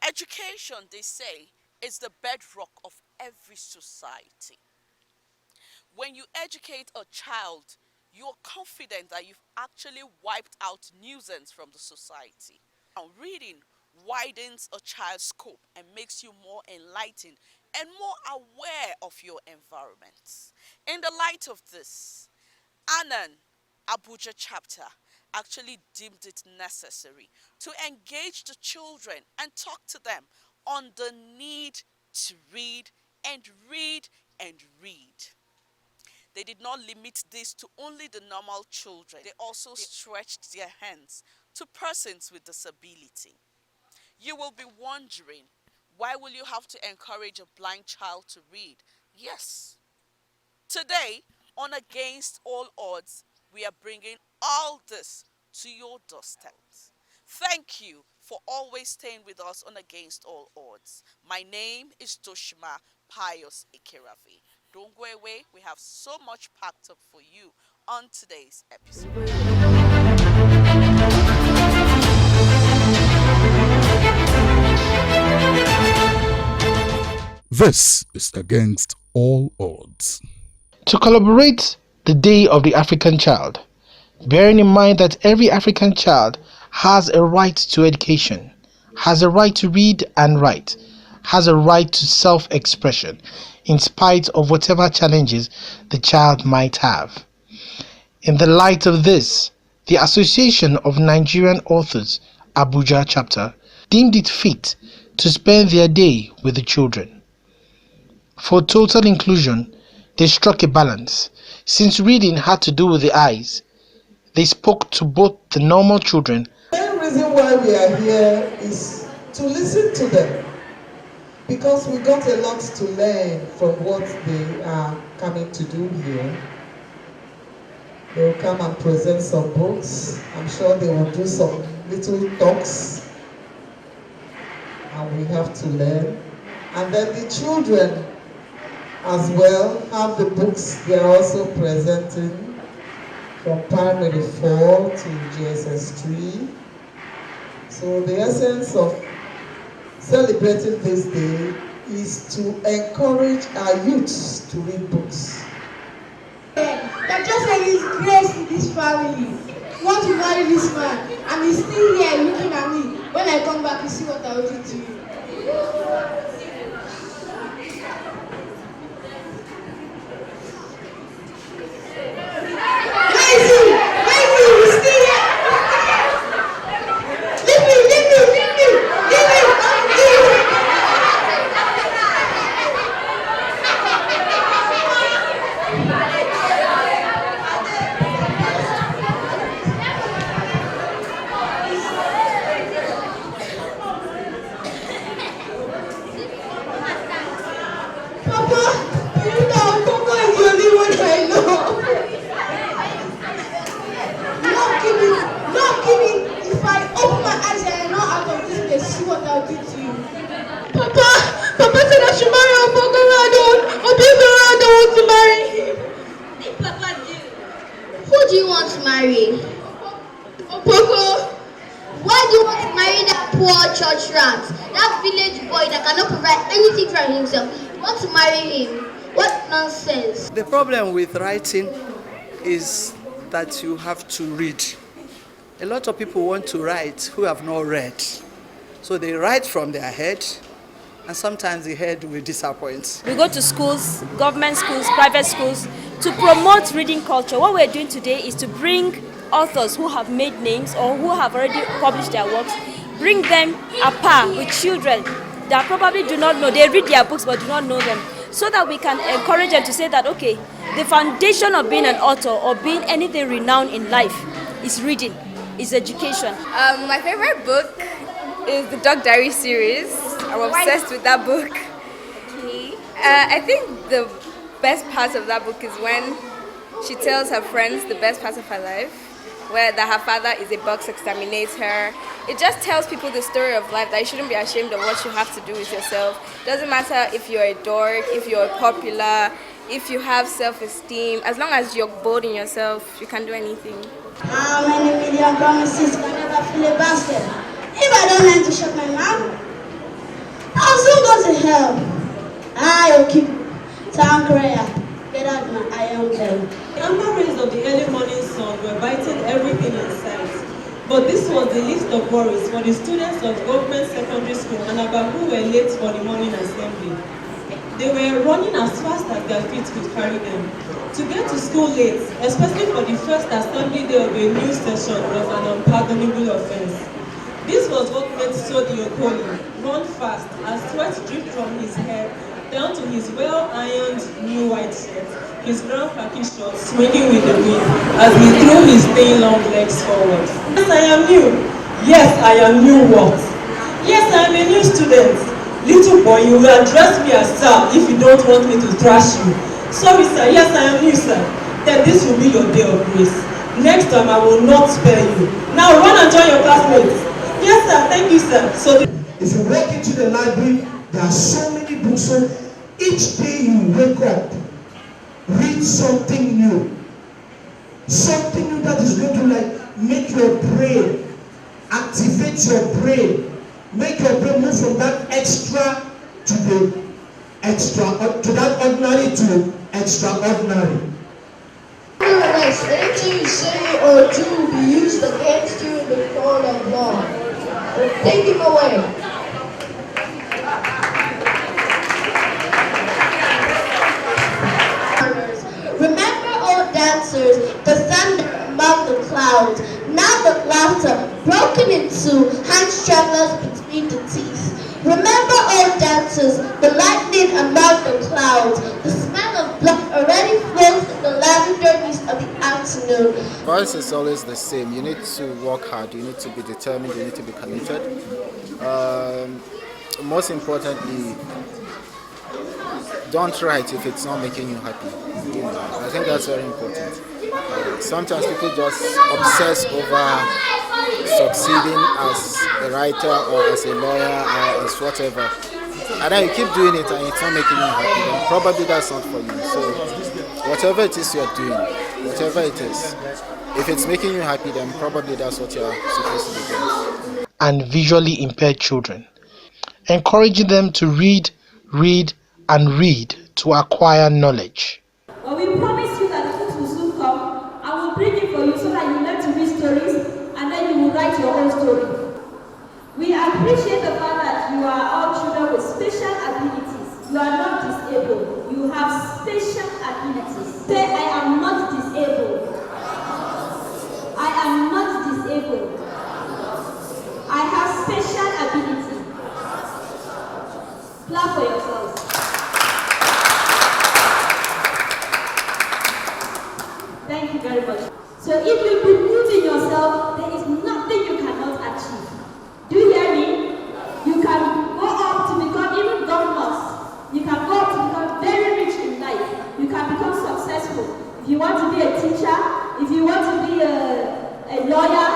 Education, they say, is the bedrock of every society. When you educate a child, you're confident that you've actually wiped out nuisance from the society. Now, reading widens a child's scope and makes you more enlightened and more aware of your environment. In the light of this, Anan Abuja chapter actually deemed it necessary to engage the children and talk to them on the need to read and read and read. They did not limit this to only the normal children. They also stretched their hands to persons with disability. You will be wondering, why will you have to encourage a blind child to read? Yes. Today, on Against All Odds, we are bringing all this to your doorstep. Thank you for always staying with us on Against All Odds. My name is Toshima Pius Ikeravi. Don't go away, we have so much packed up for you on today's episode. This is Against All Odds. To collaborate the Day of the African Child, bearing in mind that every African child has a right to education, has a right to read and write, has a right to self-expression, in spite of whatever challenges the child might have. In the light of this, the Association of Nigerian Authors, Abuja chapter, deemed it fit to spend their day with the children. For total inclusion, they struck a balance. Since reading had to do with the eyes, they spoke to both the normal children. The main reason why we are here is to listen to them, because we got a lot to learn from what they are coming to do here. They will come and present some books. I'm sure they will do some little talks, and we have to learn. And then the children as well have the books they are also presenting from primary 4 to GSS 3. So the essence of celebrating this day is to encourage our youths to read books. That just like his grace in this family. Want to marry this man, and he's still here looking at me. When I come back, you see what I will do to you. Church rat, that village boy that cannot provide anything for himself. You want to marry him? What nonsense. The problem with writing is that you have to read. A lot of people want to write who have not read. So they write from their head, and sometimes the head will disappoint. We go to schools, government schools, private schools, to promote reading culture. What we're doing today is to bring authors who have made names or who have already published their works, bring them apart with children that probably do not know. They read their books but do not know them, so that we can encourage them to say that, okay, the foundation of being an author or being anything renowned in life is reading, is education. My favorite book is the Dog Diary series. I'm obsessed with that book. Okay. I think the best part of that book is when she tells her friends the best part of her life, where that her father is a box exterminator. It just tells people the story of life, that you shouldn't be ashamed of what you have to do with yourself. Doesn't matter if you're a dork, if you're popular, if you have self-esteem. As long as you're bold in yourself, you can do anything. How many million promises can never fill a basket? If I don't learn to shut my mouth, I'll soon go to hell. I'll keep town crier. Get out my iron bell. The amber rays of the early morning sun were biting everything in sight. But this was the least of worries for the students of government secondary school Anaba who were late for the morning assembly. They were running as fast as their feet could carry them. To get to school late, especially for the first assembly day of a new session, was an unpardonable offense. This was what made Sodi Okoli run fast as sweat dripped from his hair down to his well-ironed new white shirt, his brown khaki shorts swinging with the wind as he threw his thin long legs forward. Yes, I am new. Yes, I am new what? Yes, I am a new student. Little boy, you will address me as sir if you don't want me to thrash you. Sorry, sir. Yes, I am new, sir. Then this will be your day of grace. Next time, I will not spare you. Now, run and join your classmates. Yes, sir. Thank you, sir. So, If you walk into the library, there are so many books. So each day you wake up, read something new. Something new that is going to make your brain, activate your brain, make your brain move from that extra to the extra, to that ordinary to extraordinary. Nevertheless, anything you say or do will be used against you in the court of law. Take him away. Remember, old dancers, the thunder among the clouds. Now the laughter broken into hand stragglers between the teeth. Remember, old dancers, the lightning among the clouds. The smell of blood already flows in the lavender mist of the afternoon. Advice is always the same. You need to work hard, you need to be determined, you need to be committed. Most importantly, don't write if it's not making you happy. I think that's very important. Sometimes people just obsess over succeeding as a writer or as a lawyer or as whatever. And then you keep doing it and it's not making you happy, then probably that's not for you. So whatever it is you're doing, whatever it is, if it's making you happy, then probably that's what you're supposed to be doing. And visually impaired children, encouraging them to read, and read to acquire knowledge. But we promise you that the food will soon come and we'll bring it for you so that you learn to read stories and then you will write your own story. We appreciate the fact that you are all children with special abilities. You are not disabled. You have special abilities. Say, I am not disabled. I am not disabled. I have special ability. Clap for yourselves. Thank you very much. So if you believe in yourself, there is nothing you cannot achieve. Do you hear me? You can go up to become even governors. You can go up to become very rich in life. You can become successful. If you want to be a teacher, if you want to be a lawyer,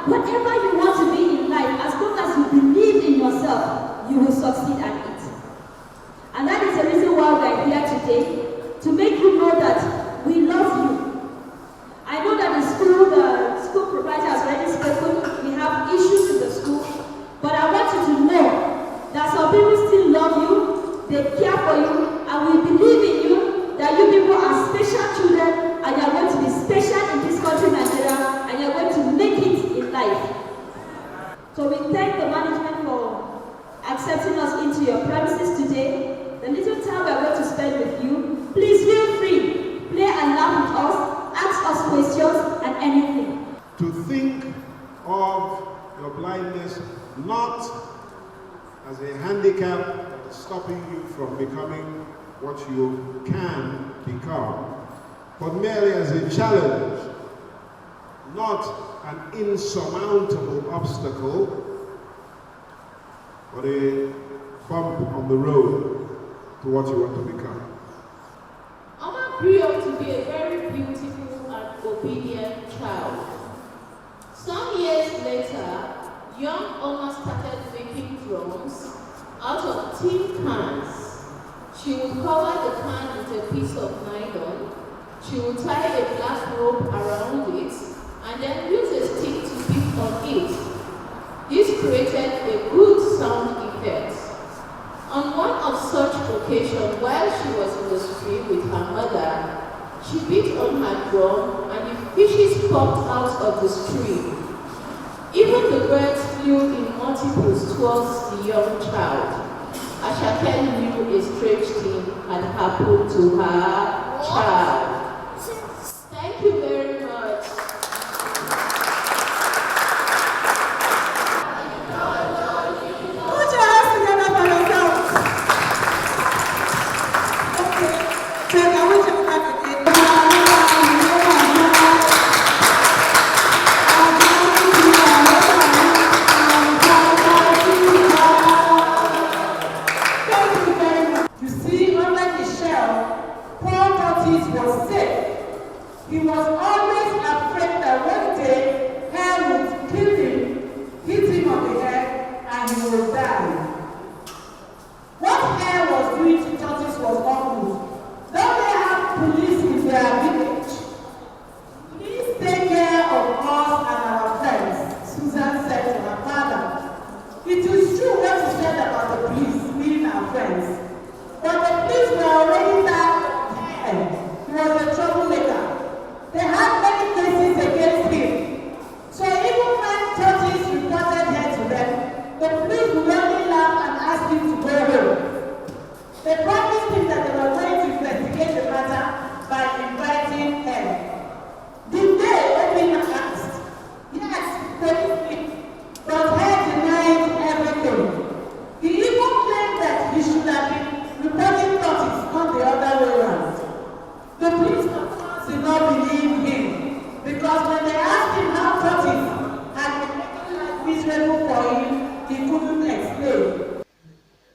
whatever you want to be in life, as long as you believe in yourself, you will succeed at it. And that is the reason why we are here today, to make you know that we love you. I know that the school proprietor has already spoken. We have issues in the school, but I want you to know that some people still love you, they care for you, and we believe in you, that you people are special children, and you are going to be special in this country, Nigeria, and you are going to make it in life. So we thank the management for accepting us into your premises today. The little time we are going to spend with you, please feel free, play and laugh with us, ask us questions and anything. To think of your blindness not as a handicap that is stopping you from becoming what you can become, but merely as a challenge, not an insurmountable obstacle, but a bump on the road to what you want to become. Oma grew up to be a very beautiful and obedient child. Some years later, young Oma started making drums out of tin cans. She would cover the can with a piece of nylon. She would tie a black rope around it and then use a stick to beat on it. This created a good sound effect. On one of such occasions, while she was in the stream with her mother, she beat on her drum and the fishes popped out of the stream. Even the birds flew in multiples towards the young child. Ashake knew a strange thing had happened to her child. Thank you very much. Put your hands together for yourself. Okay. So I want you to clap again. Thank you very much. You see, unlike the shell, Paul Tortis was safe. He was always afraid that one day hell would kill him, hit him on the head, and he would die. What hell was doing to Tortis was awful. Don't they have police in their village? Please take care of us and our friends, Susan said to her father. It is true what he said about the police, meaning our friends. But the police were already there. He was a troublemaker. They had many cases against him. So even when Tortis reported her to them, the police would only laugh and ask him to go home. They promised him that they were going to investigate the matter by inviting her. Did they open and asked? Yes, police did. But her denied everything. He even claimed that he should have been reporting Tortis, not the other way around. The police did not believe him because when they asked him how Tortis had been making life miserable for him, he couldn't explain.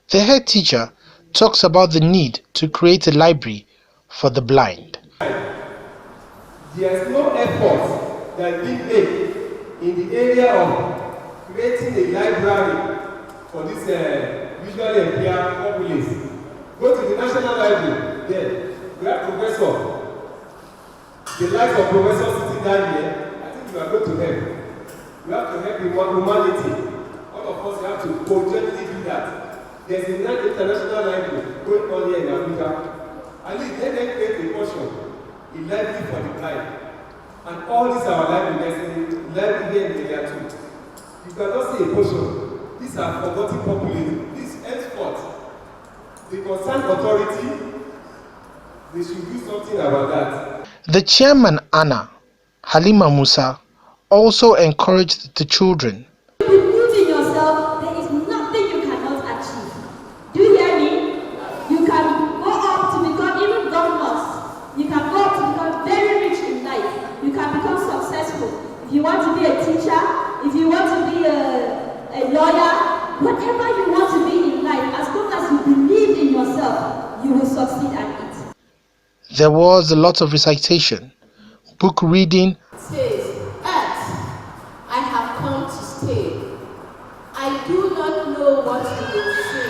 The head teacher talks about the need to create a library for the blind. There is no effort that is being made in the area of creating a library for this visually impaired populace. Go to the National Library there. We have professor. The likes of professor sitting down here, I think you are going to help. We have to help humanity. All of us have to urgently do that. There's a international library going on here in Abuja. At least let them create a portion, a library for the blind. And all these are libraries, there's a library here in the area too. You cannot say a portion. These are forgotten populations. This henceforth, the concerned authority, they should do something about that. The chairman, Anna Halima Musa, also encouraged the children. Believe in yourself, there is nothing you cannot achieve. Do you hear me? You can go up to become even governors. You can go up to become very rich in life. You can become successful. If you want to be a teacher, if you want to be a lawyer, whatever you want to be in life, as long as you believe in yourself, you will succeed at it. There was a lot of recitation, book reading. Says, Earth, I have come to stay. I do not know what you will say.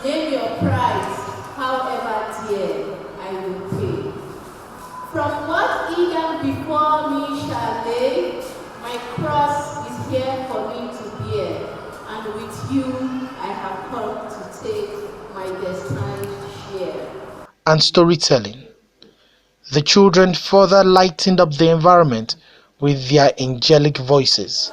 Name your price, however dear, I will pay. From what Eden before me shall lay, my cross is here for me to bear, and with you I have come to take my destined share. And storytelling. The children further lightened up the environment with their angelic voices.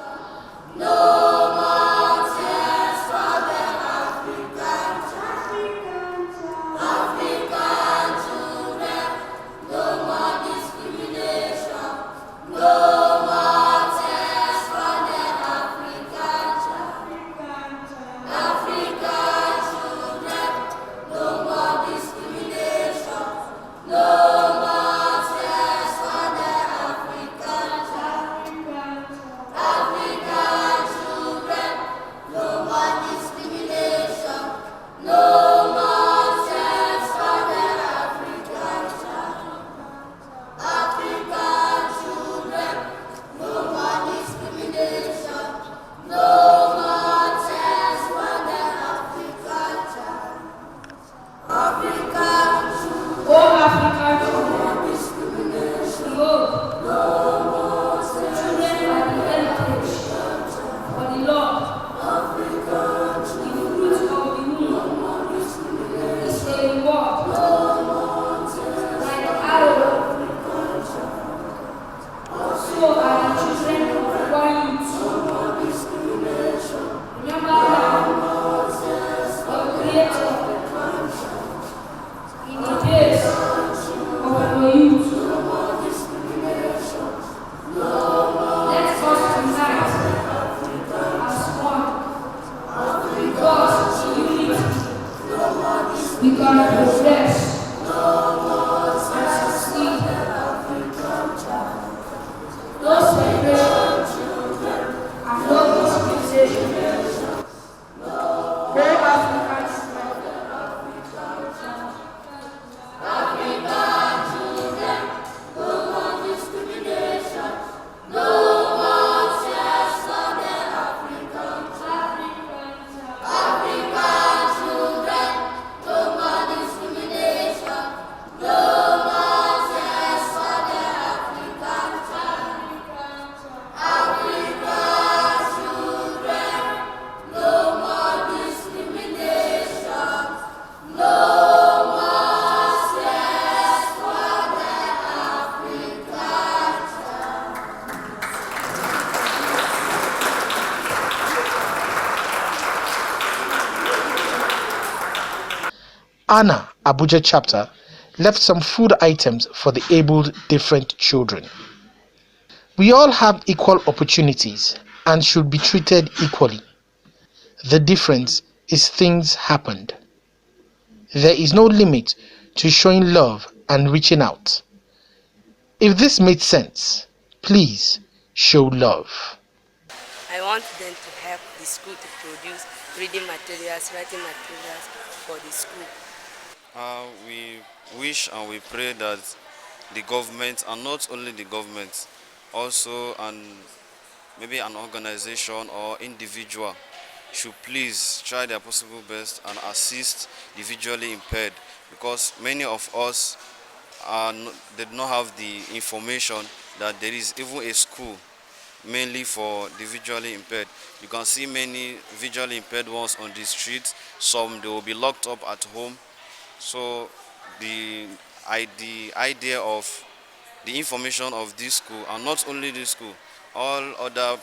can progress and succeed. No separation and no discrimination. No African Anna, Abuja chapter, left some food items for the abled different children. We all have equal opportunities and should be treated equally. The difference is things happened. There is no limit to showing love and reaching out. If this made sense, please show love. I want them to help the school to produce reading materials, writing materials for the school. We wish and we pray that the government, and not only the government, also maybe an organization or individual should please try their possible best and assist the visually impaired, because many of us did not have the information that there is even a school mainly for the visually impaired. You can see many visually impaired ones on the streets. Some they will be locked up at home. So the idea of the information of this school, and not only this school, all other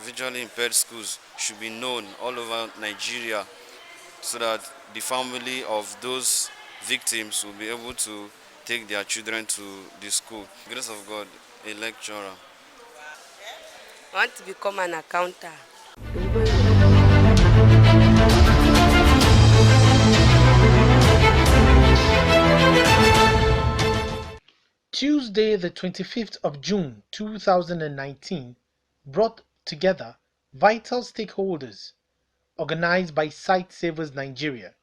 visually impaired schools should be known all over Nigeria, so that the family of those victims will be able to take their children to the school. Grace of God, a lecturer. I want to become an accountant. Tuesday, the 25th of June 2019, brought together vital stakeholders organized by Sight Savers Nigeria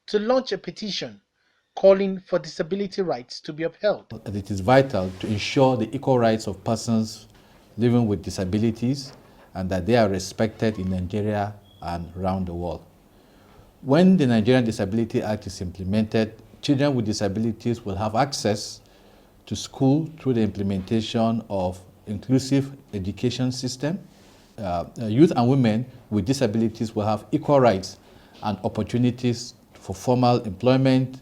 to launch a petition calling for disability rights to be upheld. It is vital to ensure the equal rights of persons living with disabilities and that they are respected in Nigeria and around the world. When the Nigerian Disability Act is implemented, children with disabilities will have access to school through the implementation of inclusive education system. Youth and women with disabilities will have equal rights and opportunities for formal employment,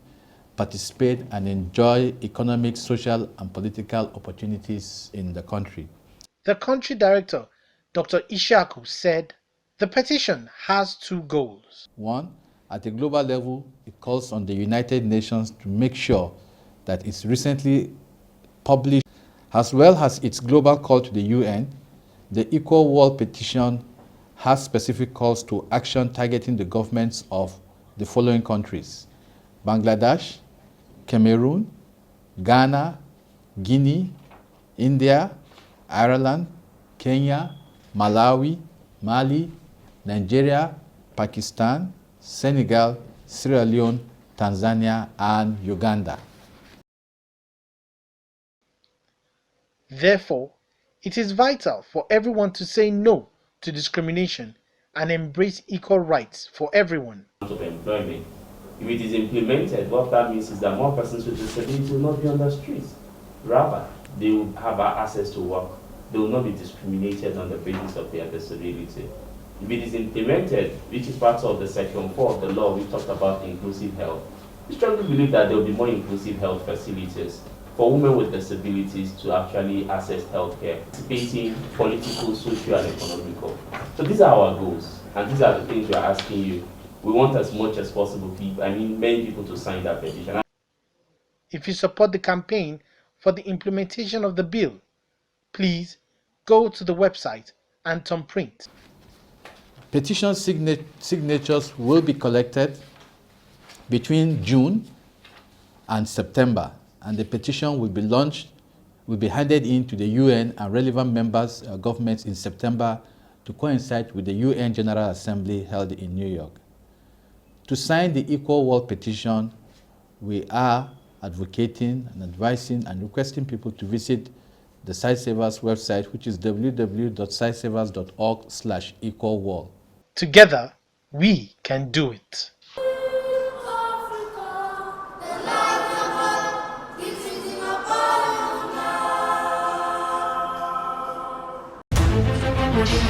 participate and enjoy economic, social and political opportunities in the country. The country director, Dr. Ishaku, said the petition has two goals. One, at a global level, it calls on the United Nations to make sure that its recently published, as well as its global call to the UN, the Equal World Petition has specific calls to action targeting the governments of the following countries: Bangladesh, Cameroon, Ghana, Guinea, India, Ireland, Kenya, Malawi, Mali, Nigeria, Pakistan, Senegal, Sierra Leone, Tanzania, and Uganda. Therefore, it is vital for everyone to say no to discrimination and embrace equal rights for everyone. Of employment. If it is implemented, what that means is that more persons with disabilities will not be on the streets. Rather, they will have access to work. They will not be discriminated on the basis of their disability. If it is implemented, which is part of the Section 4 of the law, we talked about inclusive health. We strongly believe that there will be more inclusive health facilities for women with disabilities to actually access healthcare, participating political, social, and economical. So these are our goals, and these are the things we are asking you. We want as much as possible people, many people to sign that petition. If you support the campaign for the implementation of the bill, please go to the website and thumbprint. Petition signatures will be collected between June and September, and the petition will be launched, will be handed in to the UN and relevant members' governments in September to coincide with the UN General Assembly held in New York. To sign the Equal World Petition, we are advocating and advising and requesting people to visit the SciSavers website, which is www.scisavers.org/equalworld. Together, we can do it.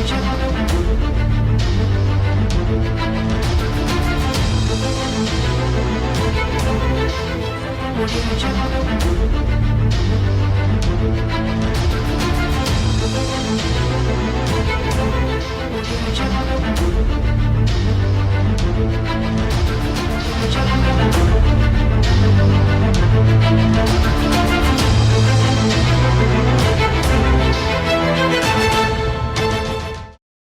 Jungle.